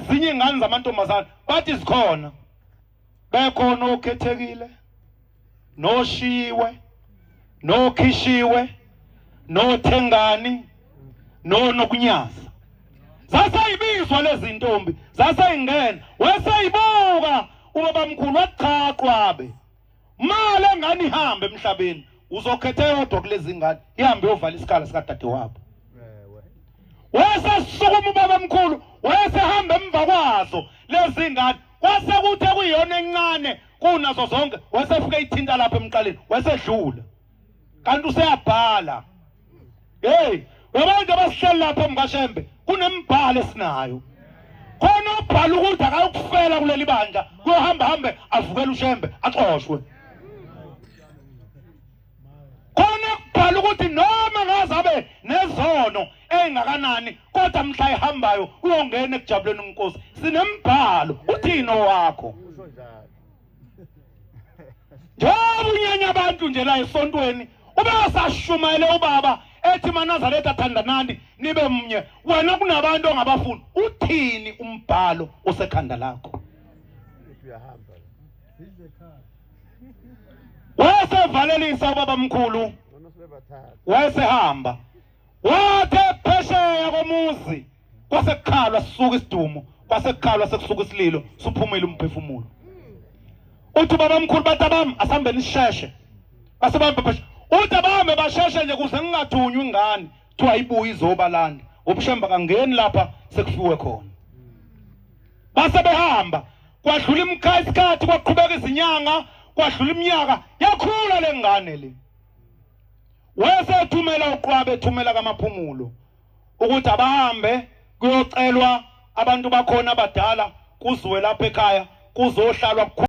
ezinye ingane zamantombazane bathi zikhona bekhona okhethekile noshiwe nokhishiwe nothengani nokunyaza zasayibizwa lezi ntombi zasayingena waseyibuka ubabamkhulu waqhaqwabe mali engane ihambe emhlabeni uzokhethe yodwa kulezi ngane ihambe yovala isikhala sikadade wabo wasesukuma ubabamkhulu wasehamba emva kwazo lezi ngane kwasekuthi kuyiyona encane kunazo zonke wasefika ithinta lapha emqaleni wasedlula kanti useyabhala hey abantu abasihleli lapha emkashembe kunembhalo esinayo khona ubhala ukuthi akayokufela kuleli bandla kuyohamba hambe avukele ushembe axoshwe khona kubhala ukuthi noma ngazabe nezono engakanani kodwa mhla ehambayo uyongena ekujabuleni uNkosi sinembhalo uthini owakho njengoba unyanya abantu nje la esontweni ubasashumayele ubaba ethi maNazaretha thandanani nibe mnye wena kunabantu ongabafuni uthini umbhalo osekhanda lakho wasevalelisa ubabamkhulu wasehamba wathe phesheya komuzi kwasekukhalwa sisuka isidumo kwasekukhalwa sekusuka isililo suphumile umphefumulo uthi ubabamkhulu batabami asambeni isisheshe basebambe pheshe uthi abame basheshe nje kuze ngingathunywa ingane kuthiwa ibuye izobalanda ubushemba kangeni lapha sekufiwe khona base behamba kwadlula imikhathi isikhathi kwaqhubeka izinyanga kwadlula iminyaka yakhula lengane le wasethumela uqwabe ethumela kamaphumulo ukuthi abahambe kuyocelwa abantu bakhona abadala kuziwe lapha ekhaya kuzohlalwa